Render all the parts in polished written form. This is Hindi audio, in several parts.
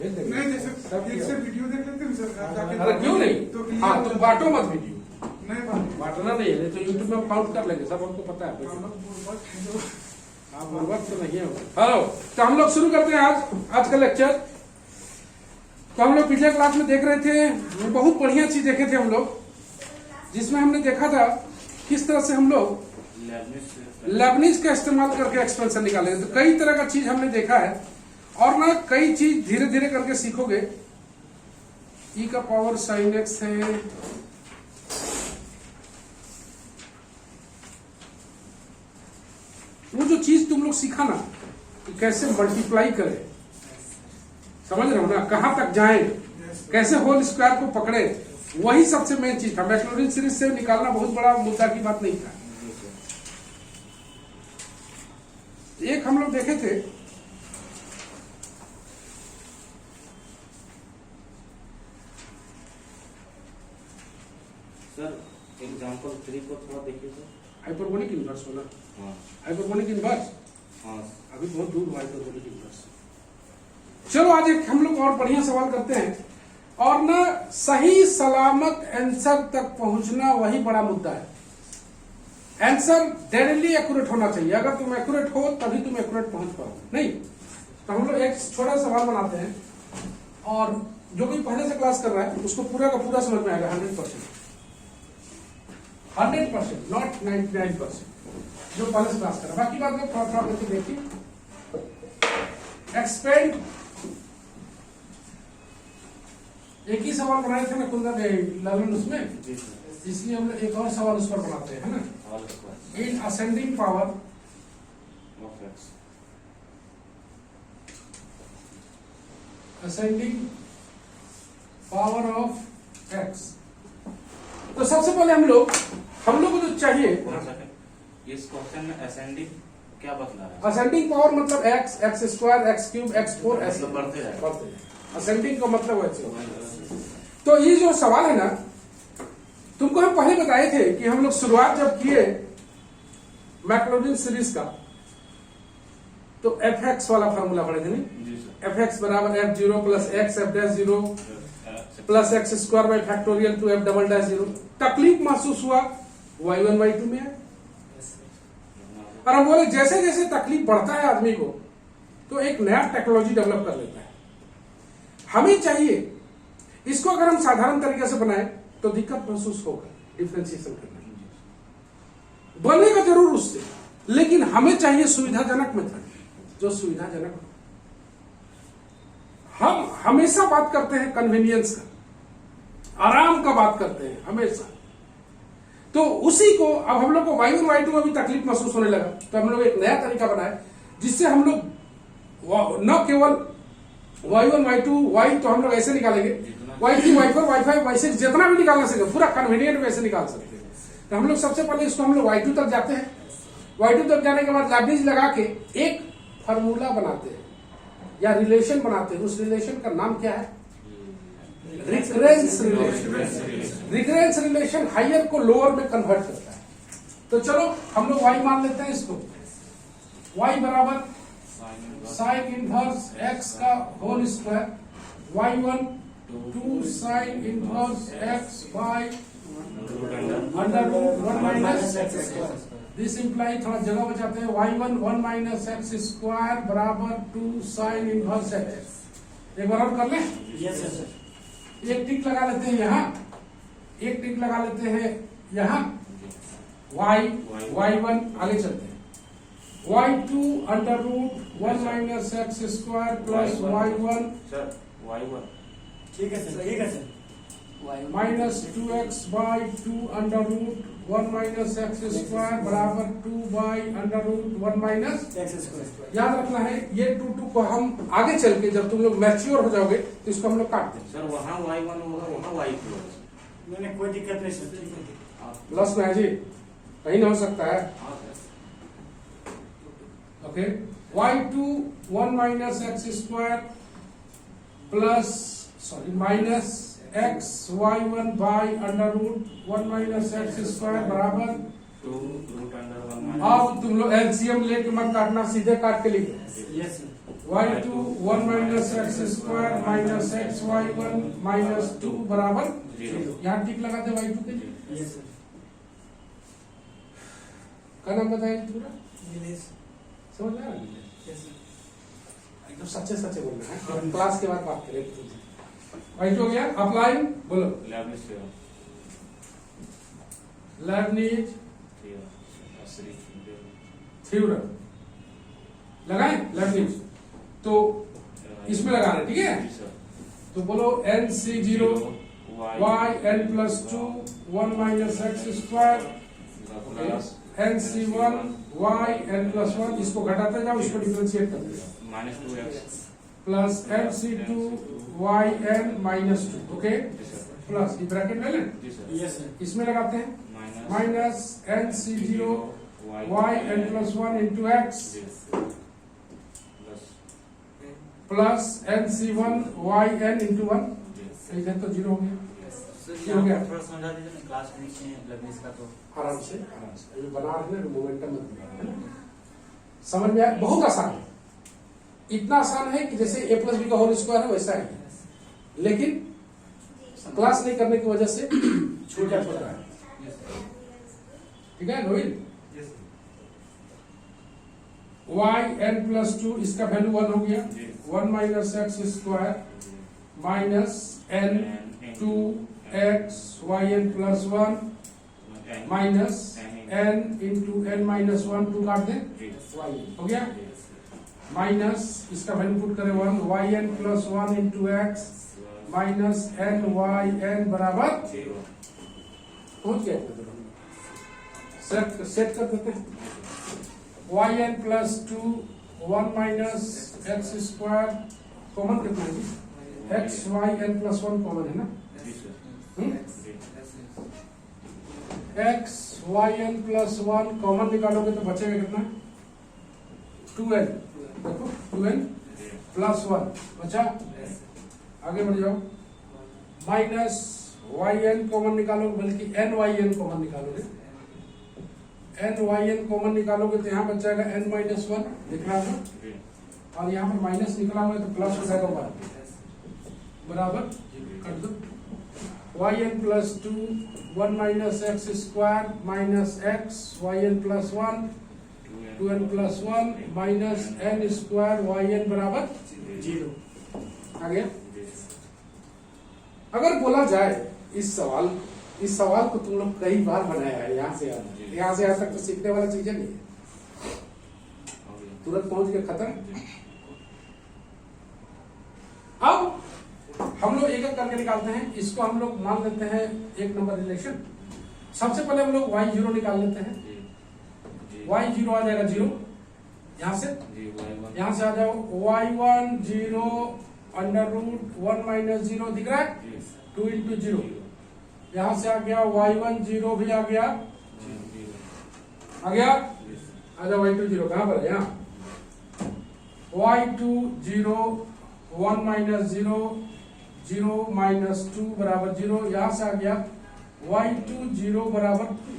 नहीं जैसे एक से वीडियो देख लेते हैं सर। अरे क्यों नहीं? तो हाँ तुम बांटो मत वीडियो, नहीं बांटना नहीं है तो यूट्यूब में काउंट कर लेंगे, सब हमको पता है। हाँ वक्त तो नहीं है। हेलो, तो हम लोग शुरू करते हैं आज का लेक्चर। तो हम लोग पिछले क्लास में देख रहे थे, बहुत बढ़िया चीज देखे थे हम लोग, जिसमें हमने देखा था किस तरह से हम लोग लेबनिज का इस्तेमाल करके एक्सपेंशन निकालेंगे। तो कई तरह का चीज हमने देखा है और ना कई चीज धीरे धीरे करके सीखोगे। ई का पावर साइन एक्स है, वो जो चीज तुम लोग सीखा ना कि कैसे मल्टीप्लाई करें, समझ रहे हो ना, कहां तक जाएं, कैसे होल स्क्वायर को पकड़े, वही सबसे मेन चीज था। मैक्लॉरिन सीरीज से निकालना बहुत बड़ा मुद्दा की बात नहीं था। एक हम लोग देखे थे सर, एग्जांपल 3 को थोड़ा देखिए सर। हाइपरबोलिक इनवर्स वाला। हाँ हाइपरबोलिक इनवर्स हाँ अभी बहुत दूर हुआ हाइपरबोलिक इनवर्स। चलो आज एक हम लोग और बढ़िया सवाल करते हैं, और ना सही सलामत आंसर तक पहुंचना वही बड़ा मुद्दा है। आंसर डेडली एक्यूरेट होना चाहिए। अगर तुम एक्यूरेट हो तभी तुम एक्यूरेट पहुंच पाओगे, नहीं तो हम लोग एक छोटा सवाल बनाते हैं, और जो भी पहले से क्लास कर रहा है उसको पूरा का पूरा समझ में आएगा। 100%, 100%, नॉट 99%, जो पहले से क्लास कर रहा है। बाकी बात में थोड़ा थोड़ा करके देखिए। एक्सपेंड, एक ही सवाल बनाए थे ना कुंदन ललन उसमें, जी सर। इसलिए हम लोग एक और सवाल उस पर बनाते हैं, है ना। All square in ascending power of x, ascending power of x. तो सबसे पहले हम लोग को जो चाहिए, इस क्वेश्चन में असेंडिंग क्या बतला रहा है? असेंडिंग पावर मतलब x, x square, x cube, x four, ऐसे मतलब बढ़ते जाएगा। असेंडिंग का मतलब वैसे। तो ये जो सवाल है ना, तुमको हम पहले बताए थे कि हम लोग शुरुआत जब किए मैक्लॉरिन सीरीज का, तो एफ एक्स वाला फार्मूला पढ़े थे नहीं। जी सर। एफ एक्स बराबर F zero plus x F dash zero plus x square by factorial two F double dash zero. तकलीफ महसूस हुआ y1 y2 में है, और हम बोले जैसे जैसे तकलीफ बढ़ता है आदमी को, तो एक नया टेक्नोलॉजी डेवलप कर लेता है। हमें चाहिए इसको अगर हम साधारण तरीके से बनाए तो दिक्कत महसूस होगा डिफरेंशिएशन करने में, बनेगा जरूर उससे, लेकिन हमें चाहिए सुविधाजनक मेथड, जो सुविधाजनक हो। हम हमेशा बात करते हैं कन्वीनियंस का, आराम का बात करते हैं हमेशा। तो उसी को अब हम लोग को y1 y2 में भी तकलीफ महसूस होने लगा, तो हम लोग एक नया तरीका बनाए जिससे हम लोग न केवल y1 y2 y तो हम लोग ऐसे निकालेंगे, y3 y4 y5 y6 जितना भी निकालना सके पूरा कन्वीनियंट वैसे निकाल सकते हैं। तो हम लोग सबसे पहले इसको हम लोग y2 तक जाते हैं। y2 तक जाने के बाद लेबनिज लगा के एक फार्मूला बनाते हैं या रिलेशन बनाते हैं। उस रिलेशन का नाम क्या है? Recurrence relation. Recurrence relation higher को लोअर में कन्वर्ट करता है। तो चलो हम लोग y मान लेते हैं इसको, y बराबर साइन इनवर्स x का whole square, y1 2 sine inverse x by under root 1 minus x square. This imply, थोड़ा जगह बचाते हैं, y1 1 माइनस x स्क्वायर बराबर 2 साइन इनवर्स x। एक बार और कर ले। Yes sir. एक टिक लगा लेते हैं यहाँ, एक टिक लगा लेते हैं यहाँ, y1 आगे चलते हैं, y2 under root 1 minus x square plus y1 sir y1 ठीक है सर, ठीक है sir. Minus 2x by 2 under root 1 minus x square बराबर 2 by under root 1 minus x square. याद रखना है ये 2 को हम आगे चल के जब तुम लोग मैच्योर हो जाओगे तो इसको हम लोग काट दें। सर, वहाँ y1 होगा, वहाँ y2 होगा। मैंने कोई दिक्कत नहीं सर, ठीक है। प्लस में है जी, कहीं ना हो सकता है। Okay, y2 1 minus x square plus minus x y1 by under root 1 minus x square बराबर 2 रूट अंडर 1 अब तुम लोग एलसीएम लेके मत काटना, सीधे काट के लिखो। Yes y2 1 minus x square minus x y1 minus 2 बराबर 0। यहाँ टिक लगा दे y2 के लिए। यस क्या नाम बताया पूरा, दिनेश समझ में आ रहा है? यस एकदम सच्चे सच्चे बोलना है, और क्लास के बाद बात करेंगे। y2 हो गया, अप्लाई बोलो। Leibniz theorem Leibniz theorem theorem लगाए लेबनिज, तो इसमें लगा रहे, ठीक है। जी सर। तो बोलो nc0 y n plus 2 1 minus x square plus nc1 y n plus 1, इसको घटाते जाओ, इसको डिफरेंशिएट करते जाओ, minus 2x plus nc2 y n minus 2, okay, जी सर। प्लस ये ब्रैकेट ले लें, जी सर। यस इसमें लगाते हैं minus nc0 y n plus 1 into x जी plus plus nc1 y n into 1, जी इधर तो जीरो हो गया। सर हो गया। यहाँ थोड़ा समझा दीजिए ना, क्लास में नीचे लगने का तो आराम से ये बना रहे हैं, मोमेंटम मत बनाना, समझ में आया? बहुत आसान है, इतना आसान है कि जैसे a प्लस बी का होल स्क्वायर है वैसा है, लेकिन क्लास नहीं करने की वजह से छूट पड़ रहा है, ठीक है रोहित। y n प्लस 2 इसका वैल्यू 1 हो गया, 1 minus x square minus n 2 x y n plus 1 minus n into n minus 1, 2 काट दें, y n हो गया, माइनस इसका वैल्यू पुट करें 1 y n plus 1 into x minus n y n बराबर पहुंच गए। सेट कर देते हैं, y n plus 2 1 minus x square common कितना है जी, x y n plus 1 common है ना, x y n plus 1 common निकालोगे तो बचेगा कितना, 2n, देखो 2n प्लस 1 बचा, आगे बढ़ जाओ, माइनस y n कॉमन निकालोगे, बल्कि n y n कॉमन निकालोगे, n y n कॉमन निकालोगे तो यहाँ बच जाएगा n माइनस 1 लिख रहा था, और यहाँ पर माइनस निकला हुआ है तो प्लस हो जाएगा 1 बराबर कर दो, y n plus 2 1 minus x square minus x y n plus 1 2n plus 1 minus n square y n बराबर 0 आ गया। अगर बोला जाए इस सवाल को तुम लोग कई बार बनाया है, यहाँ से यहाँ तक तो सीखने वाला चीजें नहीं है, तुरंत पहुंच के खत्म। अब हम लोग एक एक करके निकालते हैं, इसको हम लोग मान लेते हैं 1 नंबर रिलेशन। सबसे पहले हम लोग y0 निकाल लेते हैं, y0 आ जाएगा 0, यहाँ से आ जाओ y1 0 अंडर रूट 1 माइनस 0 दिख रहा है, 2 इंटू 0, यहाँ से आ गया y1 0 भी आ गया, आ जाओ y2 0 कहाँ पर है, यहाँ y2 0 1 माइनस 0 0 माइनस 2 बराबर 0, यहाँ से आ गया y2 0 बराबर 2।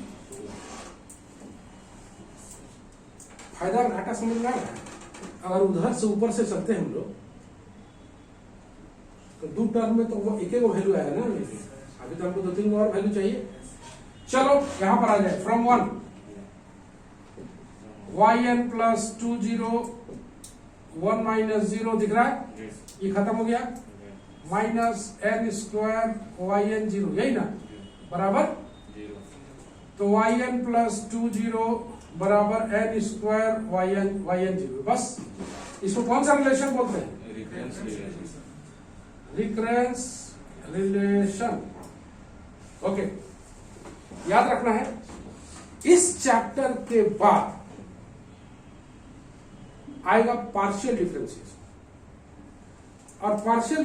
फायदा घाटा समझ में आ रहा है। अगर उधर से ऊपर से चलते हैं हम लोग तो 2 टर्म में तो वो एक एक वैल्यू आएगा ना, अभी तो हमको 2-3 और वैल्यू चाहिए। चलो यहाँ पर आ जाए, फ्रॉम 1 yn प्लस 2 0 1 माइनस 0 दिख रहा है, ये खत्म हो गया, माइनस n स्क्वायर yn 0, यही ना बराबर, तो yn प्लस 2 0 बराबर n स्क्वायर yn 0। बस इसको कौन सा रिलेशन बोलते हैं, रिकरेंस रिलेशन। ओके, याद रखना है इस चैप्टर के बाद आएगा पार्शियल डिफरेंशिएशन, और पार्शियल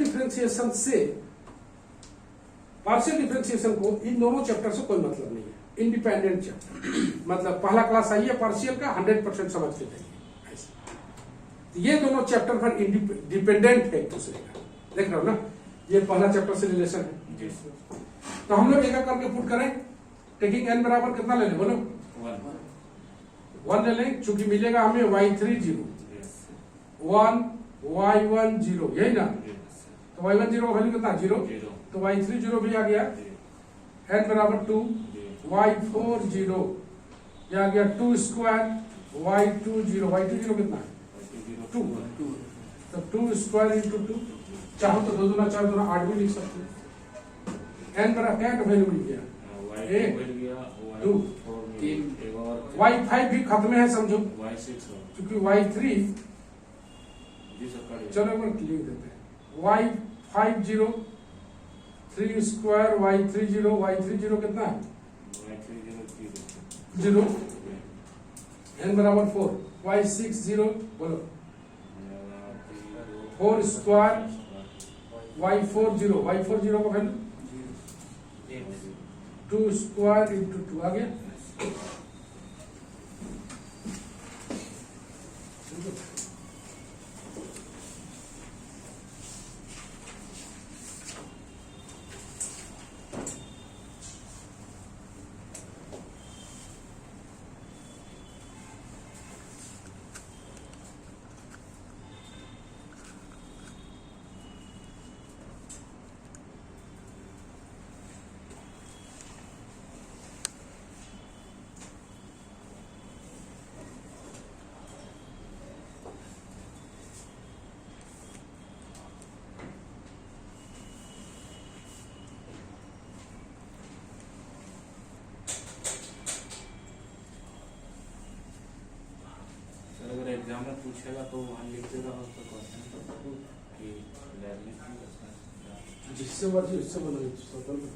डिफरेंशिएशन को इन दोनों चैप्टर से कोई मतलब नहीं है, इंडिपेंडेंट चैप्टर। मतलब पहला क्लास आई है पार्शियल का, 100% समझ के जाइए ऐसे। तो ये दोनों चैप्टर पर डिपेंडेंट है एक दूसरे का, देख रहे हो ना, ये पहला चैप्टर से रिलेशन है। तो हम लोग एक करके पुट करें, टेकिंग n बराबर कितना ले लें बोलो, वन 1 ले लें, चूंकि मिलेगा हमें y30 1 y10, यही ना। तो y10 का वैल्यू कितना 0, तो y30 भी आ गया, n बराबर 2, y40 ये आ गया 2 स्क्वायर, y20 कितना है 2, तो 2 स्क्वायर इंटू 2, चाहो तो 2 दूना 4 दूना 8 भी लिख सकते हैं। n बराबर क्या का वैल्यू मिल गया, टू 2, y5 भी खत्म है समझो, क्योंकि y3 चलो एक बार लिख देते हैं, y50 3 स्क्वायर y30 कितना है 0, n बराबर 4, y60 बोलो 4 स्क्वायर y40 का वैल्यू 2 स्क्वायर इंटू 2 आ गया। अगर एग्जाम में पूछेगा तो वहाँ लिख देगा उसका क्वेश्चन कि लर्निंग की क्वेश्चन जिससे मर्जी उससे बनाइए स्वतंत्र।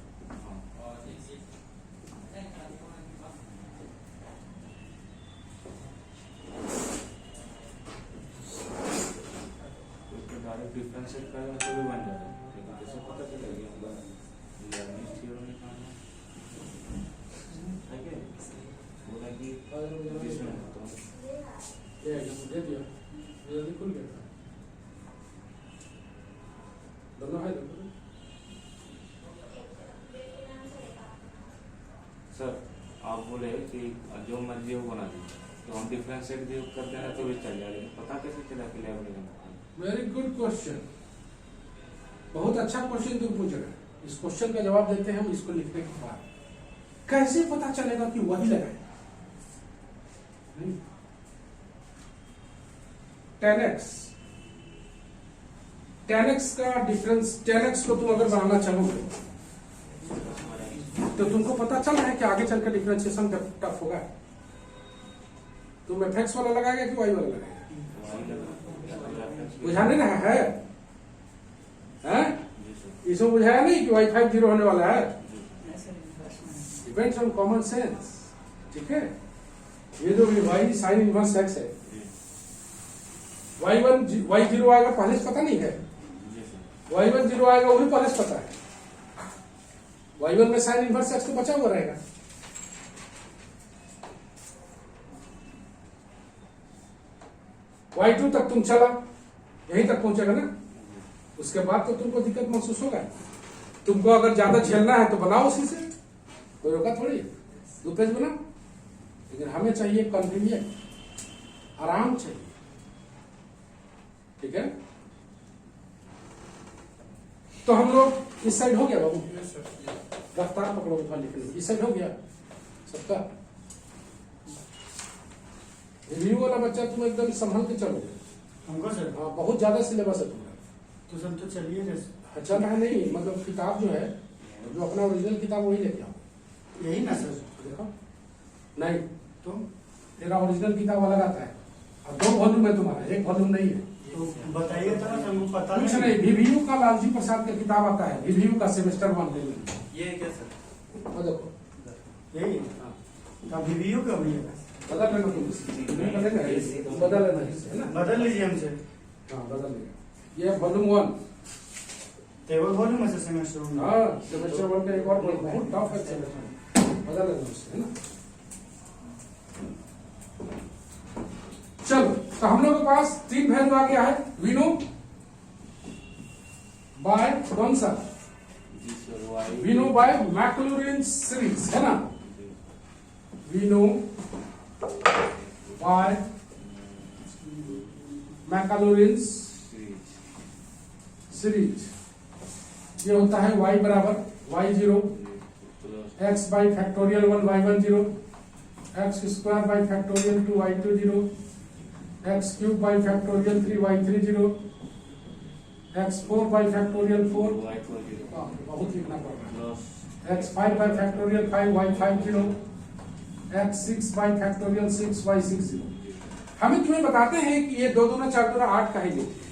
डायरेक्ट डिफरेंशिएट करेगा तो भी बन जाएगा, लेकिन कैसे पता चलेगा लर्निंग थ्योरम निकालना है क्या बोला कि इसमें तो दे दिया, जल्दी खुल गया, दोनों है दोनों। सर आप बोले कि जो मर्जी वो बना दी, तो हम डिफरेंशिएट भी कर देना तो भी चल जाएगा, लेकिन पता कैसे चला कि लैब वेरी गुड क्वेश्चन, बहुत अच्छा क्वेश्चन तुम पूछ रहे हो। इस क्वेश्चन का जवाब देते हैं हम इसको लिखने के बाद। कैसे पता चलेगा कि वही लगाए? 10x का डिफरेंस, 10x को तुम अगर बनाना चाहोगे तो तुमको पता चल रहा है कि आगे चलकर डिफरेंशिएशन टफ होगा। तुम fx वाला लगाएगा कि y वाला लगाएगा? बुझाने ना है, इसमें बुझाया नहीं कि y50 होने वाला है, डिपेंड्स ऑन कॉमन सेंस। ठीक है, ये जो y साइन इनवर्स x है, y0 आएगा पहले से पता नहीं है, y10 आएगा वो भी पहले से पता है, y1 में साइन इनवर्स x को बचा हुआ रहेगा। y2 तक तुम चला, यहीं तक पहुंचेगा ना, उसके बाद तो तुमको दिक्कत महसूस होगा। तुमको अगर ज्यादा झेलना है तो बनाओ उसी से, कोई रोका थोड़ी, 2 पेज बनाओ, लेकिन हमें चाहिए कन्वीनियंट, आराम चाहिए। ठीक है, तो हम लोग इस साइड हो गया बाबू, रफ्तार पकड़ो लिखने, इस साइड हो गया सबका। रिव्यू वाला बच्चा तुम एकदम संभल के चलोगे। हमको सर हाँ, बहुत ज्यादा सिलेबस है तुम्हारा। तो सब तो चलिए जैसे अच्छा है नहीं, मतलब किताब जो है, जो अपना ओरिजिनल किताब वही लेके आओ। यही ना सर, देखो नहीं तो तेरा ओरिजिनल किताब अलग आता है, और 2 वॉल्यूम है तुम्हारा, 1 वॉल्यूम नहीं है। तो बताइए तो ना, हमको पता कुछ नहीं, VVU का लालजी प्रसाद का किताब आता है, VVU का सेमेस्टर 1 में। ये क्या सर? वो देखो, यही हाँ, का VVU का भी है, बदल लेना तुम इससे, नहीं बदलेगा इससे, तुम बदल लेना इससे, है ना? बदल लीजिए हमसे। हाँ बदल लेगा, ये वॉल्यूम 1। टेबल वॉल्यूम है सेमेस्टर में। हाँ, सेमेस्टर 1 का एक और बहुत टफ है सेमेस्टर, बदल लेना उससे, है ना? चलो, तो हम लोग के पास 3 वैल्यू आ गया है, विनो बाय कौन सा, विनो बाय मैक्लूरिन सीरीज, है ना? We know by Maclaurin's series. ये होता है y बराबर y0 x by factorial 1 y10 x square by factorial 2 y20 x cube by factorial 3 y30 x4 by factorial 4 बहुत लिखना पड़ रहा है x5 by factorial 5 y50 x6 by factorial 6 y60। हम तुम्हें बताते हैं कि ये 2 दूना 4 दूना 8 का ही लेते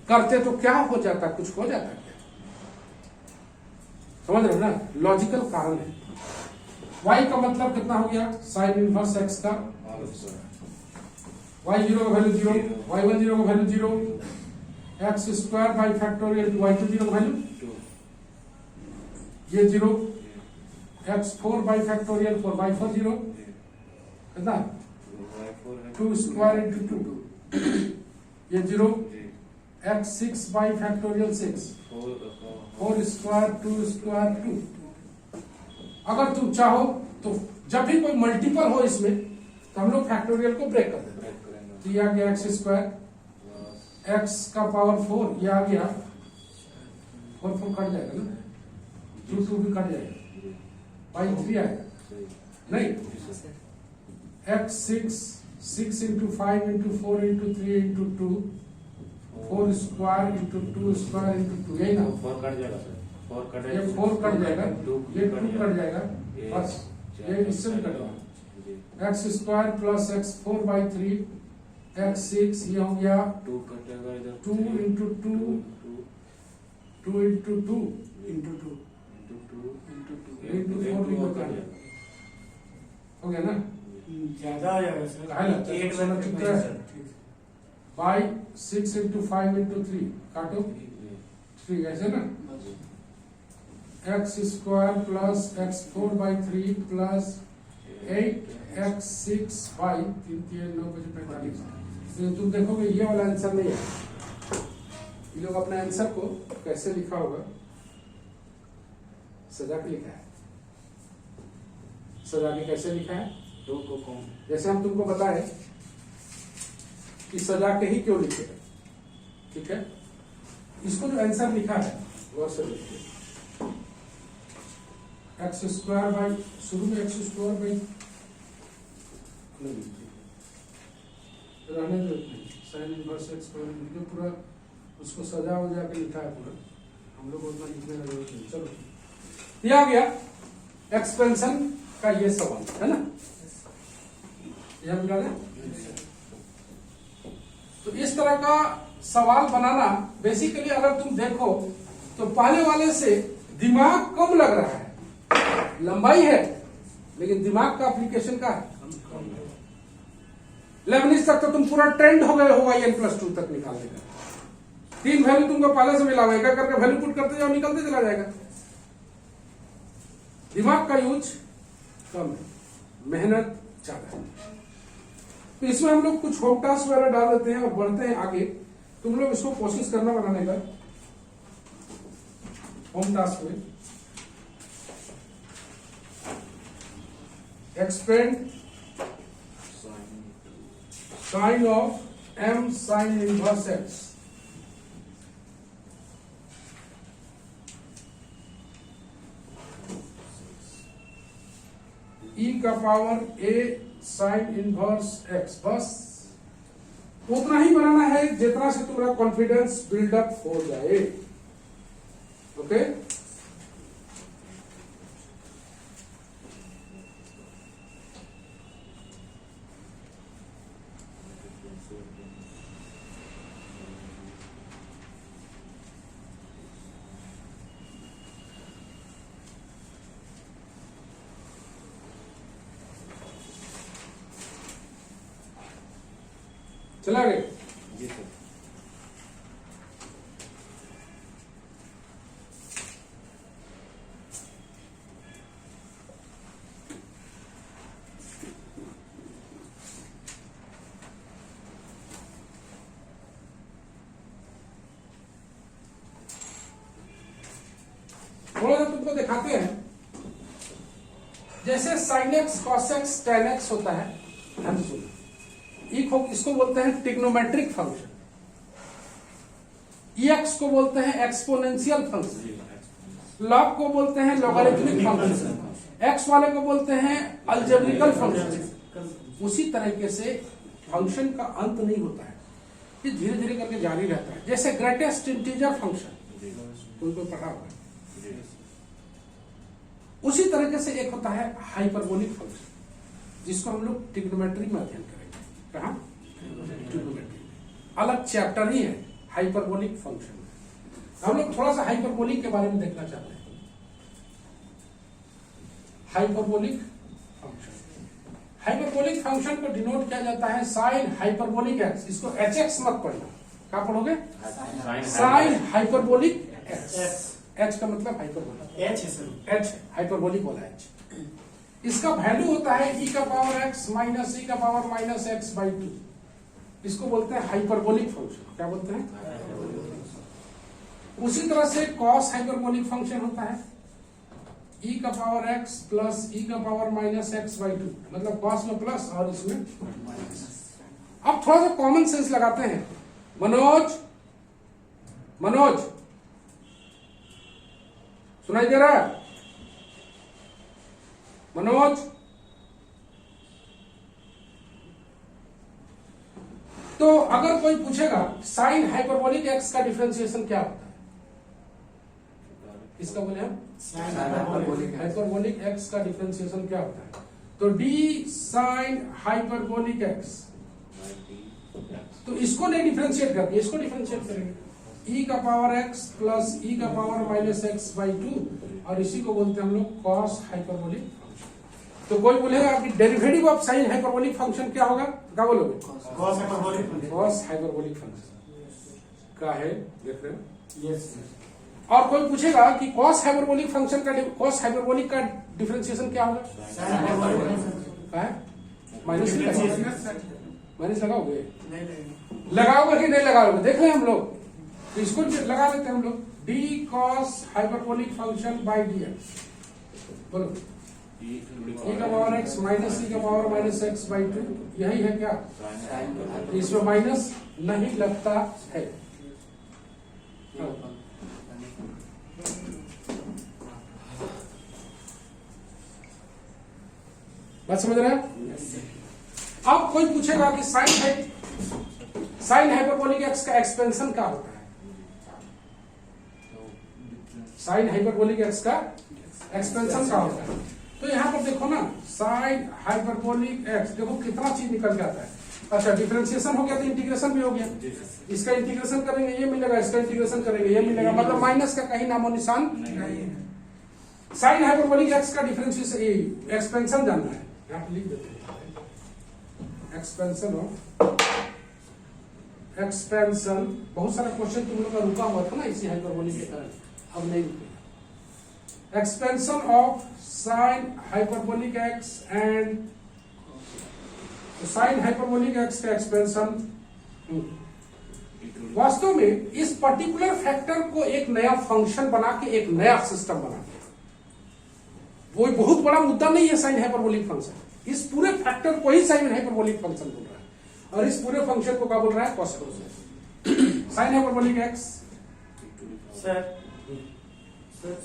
करते तो क्या हो जाता, कुछ हो जाता क्या? समझ रहे हो ना, लॉजिकल कारण है। y का मतलब कितना हो गया, साइन इनवर्स x का y0 का वैल्यू 0, y10 का value 0, x square by factorial y20 का वैल्यू ये 0, x4 बाई फैक्टोरियल 4 y40 कितना 2 स्क्वायर इंटू 2 ये 0, x6 by factorial 6 4 square 2 square 2। अगर तुम चाहो तो जब भी कोई मल्टीपल हो इसमें तो हम लोग फैक्टोरियल को ब्रेक कर देते हैं। तो ये आ गया एक्स स्क्वायर x का पावर 4, ये आ गया 4 4 कट जाएगा ना, 2 2 भी कट जाएगा, बाई 3 आएगा नहीं, x6 6 into 5 into 4 into 3 into 2 4 square into 2 square into 2, यही ना 4 कट जाएगा सर, 4 कट ये 4 कट जाएगा, ये 2 कट जाएगा, बस ये इससे भी कटवा x square plus x4 by 3 x6 ये हो गया 2 कटेगा इधर 2 इंटू 2 2 इंटू 2 इंटू 2 इंटू 4 भी होता है, हो गया ना, ज्यादा आ जाएगा सर, काहे लगता है? 8 वाला ठीक है है। सर। बाई 6 इंटू 5 इंटू 3 काटो 3 ऐसे ना, x square plus x4 by 3 plus 8x6 by 3 3 9 बजे 45। तो तुम देखोगे ये वाला आंसर नहीं है। ये लोग अपने आंसर को कैसे लिखा होगा, सजा के लिखा है, सजा के कैसे लिखा है, 2 को कम जैसे हम तुमको बताएं कि सजा के ही क्यों लिखे, ठीक है, इसको जो आंसर लिखा है वो से लिखिए एक्स स्क्वायर बाई, शुरू में एक्स स्क्वायर बाई रहने दो, साइन इनवर्स एक्स स्क्वायर लिखे पूरा, उसको सजा वजा के लिखा है पूरा, हम लोग उतना लिखने का जरूरत नहीं। चलो ये आ गया एक्सपेंशन का ये सवाल है ना, ये हम मिला। तो इस तरह का सवाल बनाना बेसिकली अगर तुम देखो तो पहले वाले से दिमाग कम लग रहा है, लंबाई है लेकिन दिमाग का एप्लीकेशन का है। 11 तक तो तुम पूरा ट्रेंड हो गए हो yn+2 तक निकालने का, 3 वैल्यू तुमको पहले से मिला हुआ है, करके वैल्यू पुट करते जाओ निकलते चला जाएगा। दिमाग का यूज कम है, मेहनत ज्यादा है। तो इसमें हम लोग कुछ होम टास्क वगैरह डाल देते हैं और बढ़ते हैं आगे। तुम लोग इसको कोशिश करना बनाने का होम टास्क में। Expand sine of m sine inverse x, e का power a sine inverse x, बस उतना ही बनाना है जितना से तुम्हारा कॉन्फिडेंस बिल्डअप हो जाए। ओके, चला गए। जी सर। थोड़ा सा तुमको दिखाते हैं। जैसे sin x cos x tan x होता है, ध्यान सुनो, इसको बोलते हैं ट्रिग्नोमेट्रिक फंक्शन, ex को बोलते हैं एक्सपोनेंशियल फंक्शन, log को बोलते हैं लॉगरिथमिक फंक्शन, x वाले को बोलते हैं अलजेब्रिकल फंक्शन। उसी तरीके से फंक्शन का अंत नहीं होता है, ये धीरे धीरे करके जारी रहता है। जैसे ग्रेटेस्ट इंटीजर फंक्शन कोई पढ़ा होगा, उसी तरीके से एक होता है हाइपरबोलिक फंक्शन, जिसको हम लोग ट्रिग्नोमेट्री में अध्ययन करेंगे। कहाँ? ट्रिग्नोमेट्री, अलग चैप्टर ही है हाइपरबोलिक फंक्शन। हम लोग थोड़ा सा हाइपरबोलिक के बारे में देखना चाहते हैं। हाइपरबोलिक फंक्शन, हाइपरबोलिक फंक्शन को डिनोट किया जाता है साइन हाइपरबोलिक एक्स। इसको एच एक्स मत पढ़ना, क्या पढ़ोगे? Sine hyperbolic x. एच का मतलब हाइपरबोलिक, एच है सर, एच हाइपरबोलिक वाला एच। इसका वैल्यू होता है e का पावर x माइनस e का पावर माइनस एक्स बाई 2। इसको बोलते हैं हाइपरबोलिक फंक्शन। क्या बोलते हैं? उसी तरह से कॉस हाइपरबोलिक फंक्शन होता है e का पावर x प्लस e का पावर माइनस एक्स बाई 2, मतलब कॉस में प्लस और इसमें माइनस। अब थोड़ा सा कॉमन सेंस लगाते हैं। मनोज, मनोज सुनाई दे रहा है? मनोज, तो अगर कोई पूछेगा साइन हाइपरबोलिक एक्स का डिफरेंशिएशन क्या होता है, इसका बोले हम हाइपरबोलिक एक्स का डिफरेंशिएशन क्या होता है, तो डी साइन हाइपरबोलिक एक्स। तो इसको नहीं डिफरेंशिएट करके इसको डिफरेंशिएट करेंगे, e का पावर x प्लस e का पावर माइनस एक्स बाई 2, और इसी को बोलते हैं हम लोग कॉस हाइपरबोलिक फंक्शन। तो कोई बोलेगा कि derivative of sine hyperbolic function क्या होगा, क्या बोलोगे? Cos hyperbolic, cos hyperbolic function का है, देख रहे हो? यस। और कोई पूछेगा कि कॉस हाइपरबोलिक फंक्शन का, कॉस हाइपरबोलिक का डिफरेंशिएशन क्या होगा? साइन हाइपरबोलिक, क्या है? माइनस माइनस लगाओगे? नहीं लगाओगे कि नहीं लगाओगे, देख रहे हैं हम लोग। तो इसको लगा लेते हैं हम लोग, D cos hyperbolic function by D x. बोलो, e का पावर x माइनस e का पावर माइनस एक्स बाई 2, यही है क्या? इसमें माइनस नहीं लगता है। बात समझ रहे हैं? अब कोई पूछेगा कि साइन हाइपरबोलिक एक्स का एक्सपेंशन क्या होता है? साइन हाइपरबोलिक एक्स का एक्सपेंशन क्या होता है? तो यहां पर देखो ना, साइन हाइपरबोलिक एक्स, देखो कितना चीज निकल के आता है। अच्छा, डिफरेंशिएशन हो गया तो इंटीग्रेशन भी हो गया। इसका इंटीग्रेशन करेंगे ये मिलेगा, इसका इंटीग्रेशन करेंगे ये मिलेगा, मतलब माइनस का कहीं नामो निशान नहीं है। साइन हाइपरबोलिक एक्स का डिफरेंशिएशन एक्सपेंशन जानना है, यहां पर लिख देते हैं एक्सपेंशन ऑफ एक्सपेंशन। बहुत सारा क्वेश्चन तुम लोग का रुका हुआ था ना इसी हाइपरबोलिक के कारण, अब नहीं रुकेगा। Expansion of sine hyperbolic x and sine hyperbolic x का एक्सपेंशन। वास्तव में इस पर्टिकुलर फैक्टर को एक नया फंक्शन बना के एक नया सिस्टम बना के, वो बहुत बड़ा मुद्दा नहीं है साइन हाइपरबोलिक फंक्शन। इस पूरे फैक्टर को ही साइन हाइपरबोलिक फंक्शन बोल रहा है, और इस पूरे फंक्शन को क्या बोल रहा है? Cos hyperbolic. Sine hyperbolic x sir,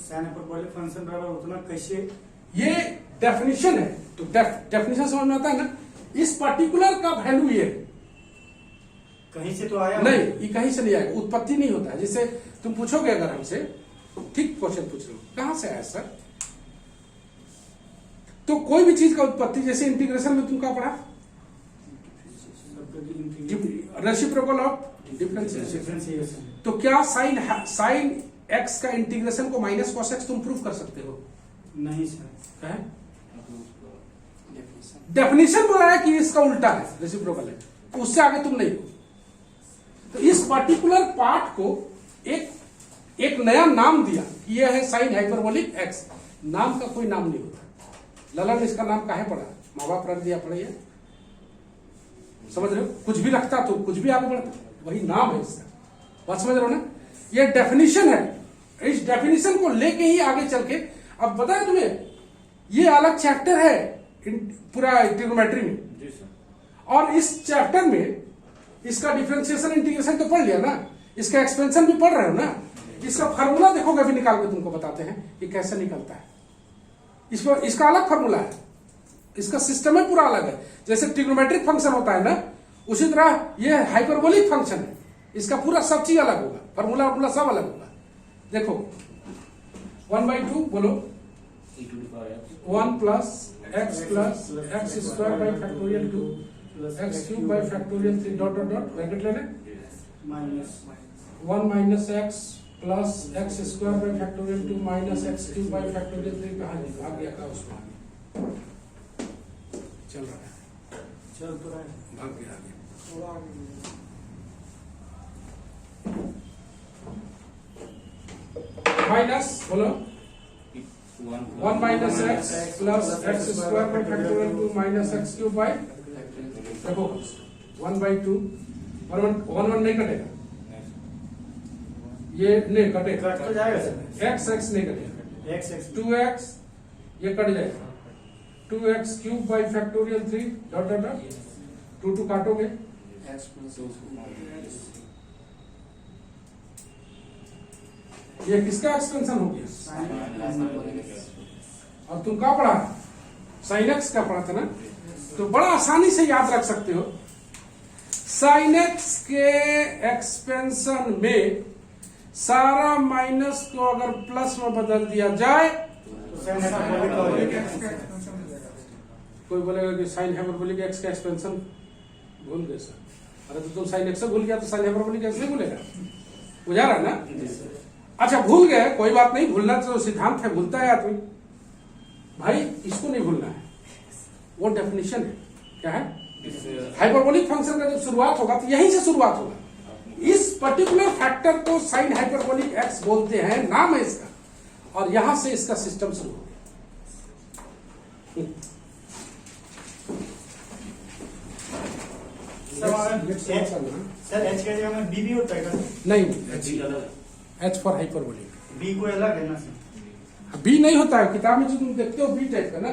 sine hyperbolic function बराबर उतना कैसे? ये डेफिनेशन है, तो डेफिनेशन समझ में आता है ना। इस पर्टिकुलर का वैल्यू ये कहीं से तो आया नहीं, ये कहीं से नहीं आएगा, उत्पत्ति नहीं होता है। जैसे तुम पूछोगे अगर हमसे, ठीक क्वेश्चन पूछ रहे हो, कहां से आया सर, तो कोई भी चीज का उत्पत्ति, जैसे इंटीग्रेशन में तुम क्या पढ़ा? Reciprocal of differentiation. तो क्या साइन एक्स का इंटीग्रेशन को माइनस कॉस एक्स तुम प्रूव कर सकते हो? नहीं सर। है डेफिनेशन बोला है कि इसका उल्टा है, रेसिप्रोकल है, तो उससे आगे तुम नहीं हो। तो इस पर्टिकुलर पार्ट को एक नया नाम दिया, यह है साइन हाइपरबोलिक एक्स। नाम का कोई नाम नहीं होता। ललन इसका नाम काहे पड़ा? माँ बाप रख दिया, पढ़िए, समझ रहे हो? कुछ भी रखता तो कुछ भी आगे बढ़ता, वही नाम है इसका। बात समझ रहे हो ना? ये डेफिनेशन है, इस डेफिनेशन को लेके ही आगे चल के, अब बता तुम्हें ये अलग चैप्टर है पूरा ट्रिग्नोमेट्री में। जी सर। और इस चैप्टर में इसका डिफरेंशिएशन इंटीग्रेशन तो पढ़ लिया ना, इसका एक्सपेंशन भी पढ़ रहे हो ना, इसका फार्मूला देखोगे अभी निकाल के तुमको बताते हैं कि कैसे निकलता है। इसको इसका अलग फार्मूला है, इसका सिस्टम है पूरा अलग है। जैसे ट्रिग्नोमेट्रिक फंक्शन होता है ना, उसी तरह ये हाइपरबोलिक फंक्शन है, इसका पूरा सब चीज अलग होगा, फार्मूला सब अलग होगा। देखो 1/2 बोलो, 1 plus x square by factorial 2 x cube by factorial 3 dot dot dot bracket लेने, minus 1 minus x plus x square by factorial 2 minus x cube by factorial 3 कहाँ भाग गया था उसमें, चल रहा है, चल तो रहा है, भाग गया आगे। थोड़ा आगे। माइनस बोलो 1 minus x plus x square by factorial 2 minus x cube by, देखो 1/2 1 नहीं कटेगा, ये नहीं कटेगा, कट तो जाएगा सर, एक्स नहीं कटेगा, एक्स एक्स 2x ये कट जाएगा, 2x cube by factorial 3 dot dot dot 2 काटोगे, ये किसका एक्सपेंशन हो गया, और तुम क्या पढ़ा, साइन एक्स का पढ़ा था ना, तो बड़ा आसानी से याद रख सकते हो। साइन एक्स के एक्सपेंशन में सारा माइनस को अगर प्लस में बदल दिया जाए, कोई बोलेगा कि साइन हाइपरबोलिक एक्स का एक्सपेंशन भूल गए सर, अरे तो तुम साइन एक्स भूल गया तो साइन हाइपरबोलिक एक्स नहीं भूलेगा, बुझा रहा ना। अच्छा भूल गए, कोई बात नहीं, भूलना तो सिद्धांत है, भूलता है आदमी, भाई इसको नहीं भूलना है, वो डेफिनेशन है, क्या है, हाइपरबोलिक फंक्शन का जब शुरुआत होगा तो यहीं से शुरुआत होगा। इस पर्टिकुलर फैक्टर को साइन हाइपरबोलिक एक्स बोलते हैं, नाम है इसका, और यहां से इसका सिस्टम शुरू हो गया। सर एच के जगह में बी भी होता है क्या? नहीं, एच फॉर हाइपरबोलिक, बी को अलग है ना सर, बी नहीं होता है, किताब में जो तुम देखते हो बी टाइप का ना,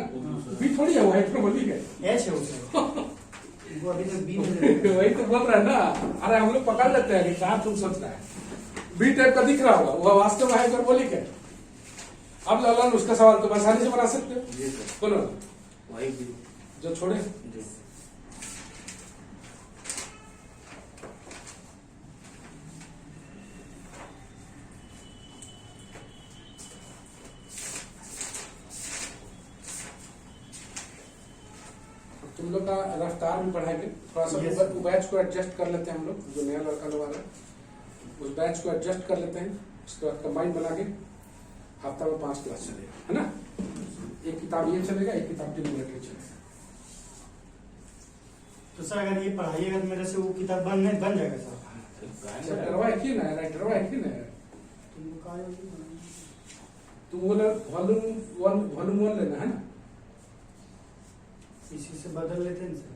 बी थोड़ी है, वो हाइपरबोलिक है, एच है उसमें, वो अभी तक बी नहीं वही तो बोल रहा है ना। अरे हम लोग पकड़ लेते हैं कि क्या तुम सोच रहा है, बी टाइप का दिख रहा होगा, वो वास्तव में हाइपरबोलिक है। अब ललन उसका सवाल तुम आसानी से बना सकते हो, बोलो वही जो छोड़े। तुम लोग का रफ्तार भी बढ़ाएंगे थोड़ा सा, बैच को एडजस्ट कर लेते हैं हम लोग, जो नया लड़का लोग आ रहा है उस बैच को एडजस्ट कर लेते हैं, उसके बाद कंबाइन बना के हफ्ता में 5 क्लास चलेगा, है ना, एक किताब ये चलेगा, एक किताब ट्रिग्नोमेट्री चलेगा। तो सर अगर ये पढ़ाइएगा तो मेरे से वो किताब बन जाएगा सर, चैप्टरवा एक ही ना है, राइटरवा एक ही ना है, तुम बोले वॉल्यूम 1 लेना है ना, इसी से बदल लेते हैं सर,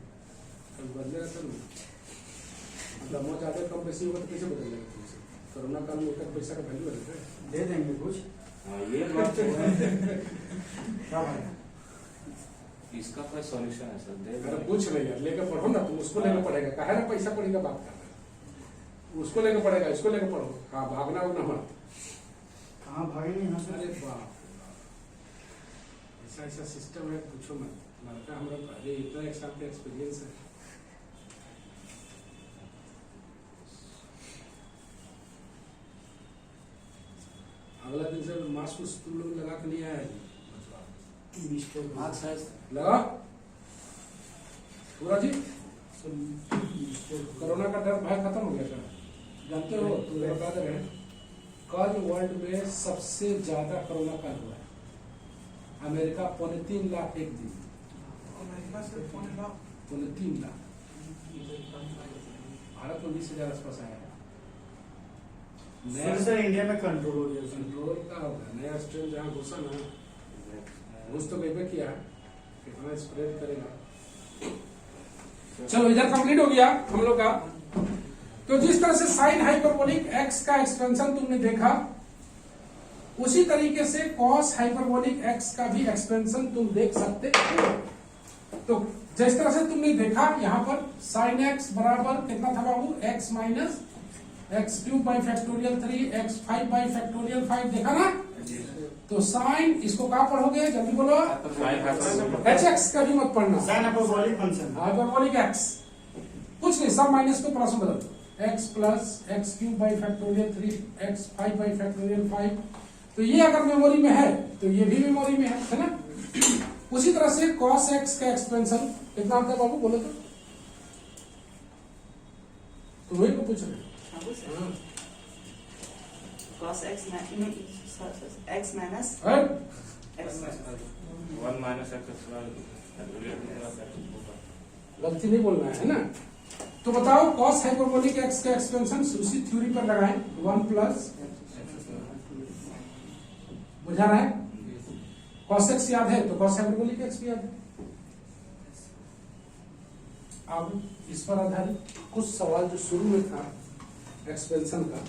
बदलेगा तो दमा ज्यादा कम पैसे होगा तो कैसे बदलेगा तुमसे, कोरोना काल में एक पैसा का वैल्यू है, दे देंगे कुछ, ये बात तो है। क्या भाई इसका कोई सॉल्यूशन है सर, दे अरे पूछ रही यार, लेकर पढ़ो ना, तुम उसको लेकर पढ़ेगा, कहा ना पैसा पड़ेगा बात कर रहा है, उसको लेकर पढ़ेगा, इसको लेकर पढ़ो, हाँ भागना होना मत, कहाँ भागेंगे यहाँ से, अरे बाप ऐसा ऐसा सिस्टम है पूछो मत, लड़का हमारा अरे इतना 1 साल का एक्सपीरियंस है। अगला दिन से मास्क तुम लोग लगा के नहीं आया लगा पूरा जी, कोरोना का डर भय खत्म हो गया था, जानते हो तुम बता दे रहे, कल वर्ल्ड में सबसे ज्यादा कोरोना का हुआ है, अमेरिका 3.5 लाख एक दिन, 3.5 लाख, भारत में 20,000 आसपास आया है। सर इंडिया में कंट्रोल हो गया, कंट्रोल का होगा, नया स्ट्रेन जहाँ घुसा ना, घुस तो गई किया, कितना स्प्रेड करेगा। चलो इधर कंप्लीट हो गया हम लोग का। तो जिस तरह से साइन हाइपरबोलिक एक्स का एक्सपेंशन तुमने देखा, उसी तरीके से कॉस हाइपरबोलिक एक्स का भी एक्सपेंशन तुम देख सकते हो। तो जिस तरह से तुमने देखा यहाँ पर साइन एक्स बराबर कितना था बाबू, x minus x cube by factorial 3 x 5 by factorial 5, देखा ना। तो साइन इसको कहाँ पढ़ोगे, जल्दी बोलो। एच एक्स का भी मत पढ़ना, sine hyperbolic function hyperbolic x कुछ नहीं, सब माइनस को प्लस में बदल दो, x plus x cube by factorial 3 x 5 by factorial 5। तो ये अगर मेमोरी में है तो ये भी मेमोरी में है ना। उसी तरह से cos x का एक्सपेंशन कितना होता है बाबू, बोलो तो। वही को पूछ रहे हैं। cos x minus Right? x 1 minus x गलती नहीं बोलना है ना। तो बताओ cos हाइपरबोलिक x का एक्सपेंशन उसी थ्योरी पर लगाएं, 1 प्लस बुझा रहा है। cos x याद है तो cos हाइपरबोलिक x भी याद है। अब इस पर आधारित कुछ सवाल जो शुरू में था एक्सपेंशन का,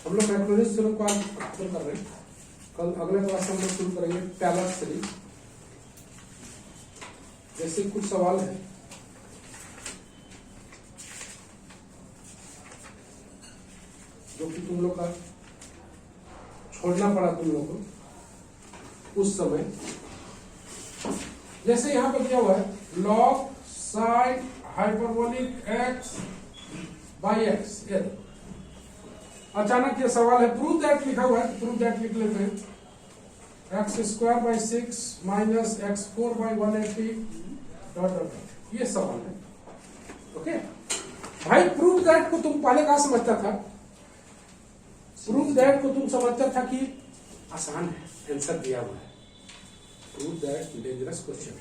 हम लोग मैक्रोनिस थ्योरम को आज शुरू कर रहे हैं। कल अगले क्लास में हम लोग शुरू करेंगे टेलर सीरीज। जैसे कुछ सवाल है जो कि तुम लोग का छोड़ना पड़ा तुम लोग को उस समय। जैसे यहां पर दिया हुआ है log sine hyperbolic x by x, अचानक ये सवाल है प्रूव दैट लिखा हुआ है, प्रूव दैट लिख लेते हैं। X square by 6 minus x 4 by 180 dot dot, ये सवाल है। ओके भाई, प्रूव दैट को तुम पहले कहा समझता था, प्रूव दैट को तुम समझता था कि आसान है, आंसर दिया हुआ है। Prove that dangerous question,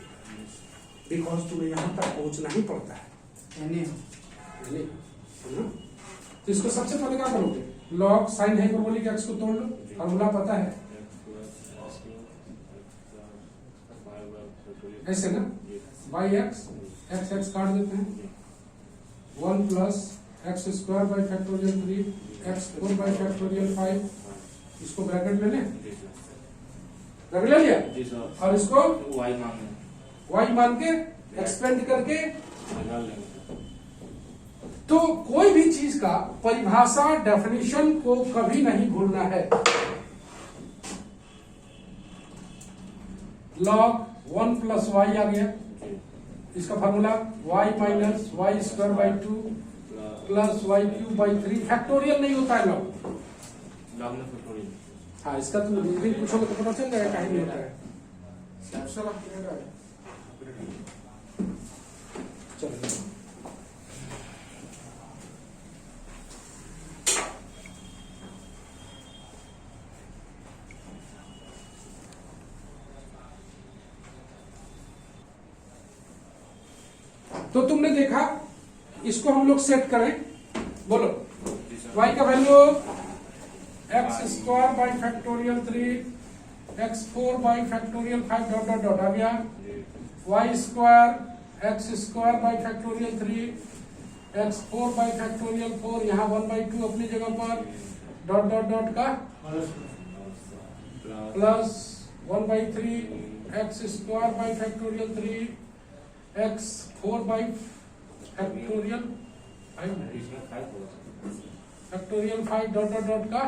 because तुम्हें यहां तक पहुंचना ही पड़ता है। तो इसको सबसे पहले क्या करोगे, लॉग साइन हाइपरबोलिक एक्स को तोड़ लो, फॉर्मूला पता है ऐसे ना, बाई एक्स एक्स एक्स काट देते हैं, 1 plus x square by factorial 3 x 4 by factorial 5, इसको ब्रैकेट में ले, ब्रैकेट ले लिया, और इसको y मान के एक्सपेंड करके निकाल लेंगे। तो कोई भी चीज का परिभाषा डेफिनेशन को कभी नहीं भूलना है। लॉग 1 प्लस वाई आ गया, इसका formula y minus y square by 2 plus y cube by 3, factorial नहीं होता है लॉग। हाँ, इसका तुम रीजनिंग पूछोगे तो पता चल जाएगा कहीं नहीं होता है। चलो तो तुमने देखा, इसको हम लोग सेट करें, बोलो y का value x square by factorial 3 x 4 by factorial 5 dot dot dot आ गया, y square x square by factorial 3 x 4 by factorial 4, यहाँ 1/2 अपनी जगह पर, डॉट डॉट डॉट का plus 1/3 x square by factorial 3 x 4 by factorial 5 dot dot dot का,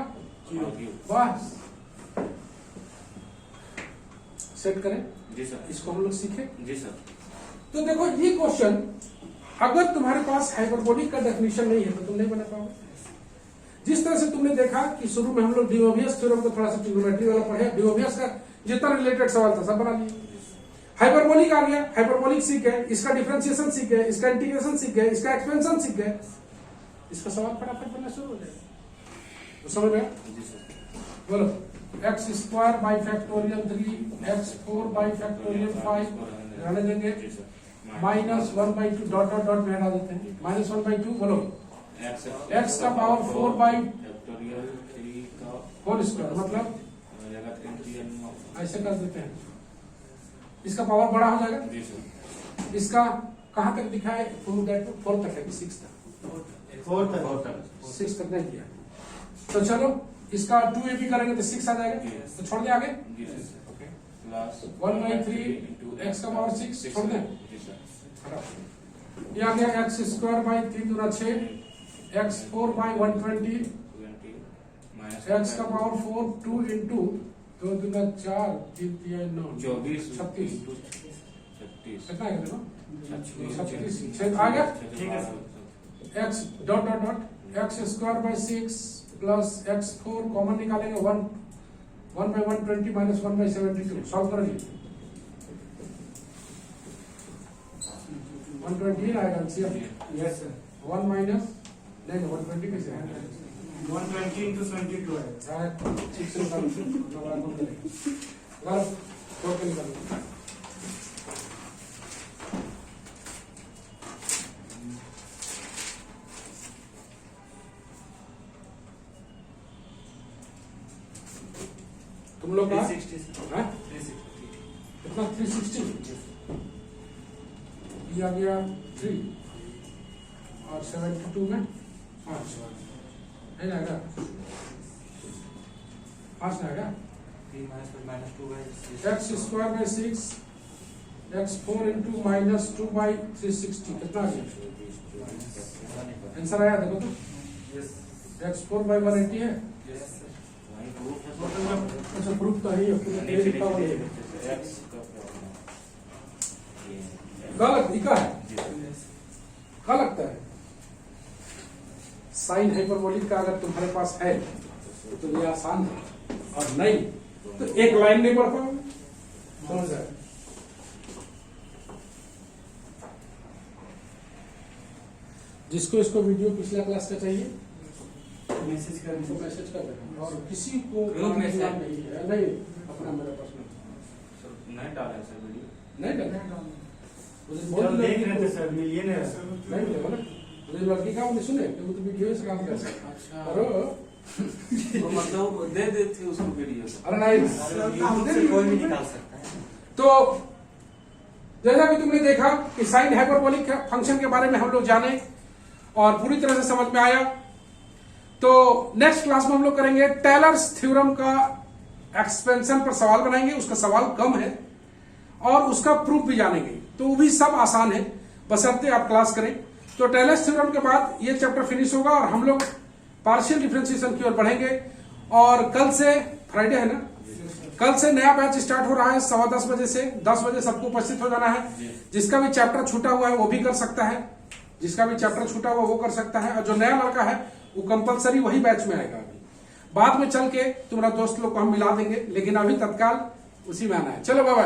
बस सेट करें। जी सर। इसको हम लोग सीखे। जी सर। तो देखो ये क्वेश्चन अगर तुम्हारे पास हाइपरबोलिक का डेफिनेशन नहीं है तो तुम नहीं बना पाओगे। जिस तरह से तुमने देखा कि शुरू में हम लोग डिओवियस थ्योरम को थोड़ा सा ट्रिग्नोमेट्री वाला पढ़े, डिओवियस का जितना रिलेटेड सवाल था सब बना लिए। हाइपरबोलिक आ गया, हाइपरबोलिक सीख गए, इसका डिफरेंशिएशन सीख गए, इसका इंटीग्रेशन सीख गए, इसका एक्सपेंशन सीख गए, इसका सवाल फटाफट बनना शुरू हो जाएगा। तो समझ में बोलो, x square by factorial 3 x 4 by factorial 5 रहने देंगे, माइनस 1/2 डॉट डॉट डॉट में हटा देते हैं, माइनस 1/2 बोलो, एक्स का पावर 4 बाई होल स्क्वायर, मतलब ऐसे कर देते हैं, इसका पावर बड़ा हो जाएगा। इसका कहां तक दिखा है, 4 तक है कि 6 तक, 4 तक 6 तक नहीं किया। तो चलो इसका 2ab करेंगे तो 6 आ जाएगा, Yes. तो छोड़ दिया आगे। जी सर। ओके, प्लस 1/3 x का पावर 6 छोड़ दें। जी सर। ये आ गया x स्क्वायर बाई 3 दूना 6, x 4 बाई 120, 20 माइनस x का पावर 4 2 इंटू 2 दूना 4 3 3 9 24 36 36 कितना है देखो 36 6 आ गया। ठीक है sir. x dot dot dot x square by 6 plus x 4 common निकालेंगे 1 बाई 120 माइनस 1 बाई 72 सॉल्व करेंगे 120 आएगा आंसर। Yes sir. 1 माइनस नहीं 120 कैसे आएगा 120 into 22 है। ठीक से निकालो गलत छोड़ के निकालो। तुम लोग का 360 सर। हैं? 360। कितना 360 ये आ गया 3 और 72 में 5 नहीं आएगा 5 नहीं आएगा। 3 minus 2 by x square by 6 x 4 into minus 2 by 360 कितना आ गया आंसर आया देखो तो यस x 4 बाई 180 है। Yes sir. वही प्रूफ है सर। अच्छा प्रूफ तो है ही अपने नीचे लिखा हुआ है। नीचे एक्स का क्या होना है? ये गलत लिखा है, जी सर। क्या लगता है साइन हाइपरबोलिक का अगर तुम्हारे पास है तो ये आसान है, और नहीं तो एक लाइन नहीं पढ़ पाओगे। समझ आए? जिसको इसको वीडियो पिछला क्लास का चाहिए मैसेज कर उनको मैसेज कर देना, और किसी को ग्रुप में से? नहीं है नहीं अपना मेरा पर्सनल सर नहीं डाला है सर वीडियो। नहीं करना मुझे कल बहुत देख रहे थे सर, मिलिए ना। नहीं मिलेगा ना मुझे लड़की का नहीं सुने कि वो तो वीडियो से काम कर सकता अच्छा। अरे तो मतलब दे देते उसको वीडियो से। अरे नहीं यूट्यूब से कोई भी निकाल सकता है। तो जैसा कि तुमने देखा कि साइन हाइपरबोलिक फंक्शन के बारे में हम लोग जाने और पूरी तरह से समझ में आया। तो नेक्स्ट क्लास में हम लोग करेंगे टेलर्स थ्योरम का एक्सपेंशन पर सवाल बनाएंगे, उसका सवाल कम है और उसका प्रूफ भी जानेंगे, तो वो भी सब आसान है बशर्ते आप क्लास करें। तो टेलर्स थ्योरम के बाद ये चैप्टर फिनिश होगा और हम लोग पार्शियल डिफरेंशिएशन की ओर बढ़ेंगे। और कल से फ्राइडे है ना, कल से नया बैच स्टार्ट हो रहा है 10:15 बजे से 10 बजे सबको उपस्थित हो जाना है। जिसका भी चैप्टर छूटा हुआ है वो भी कर सकता है, जिसका भी चैप्टर छूटा हुआ वो कर सकता है, और जो नया लड़का है वो कंपलसरी वही बैच में आएगा। अभी बाद में चल के तुम्हारा दोस्त लोग को हम मिला देंगे, लेकिन अभी तत्काल उसी में आना है। चलो बाबा।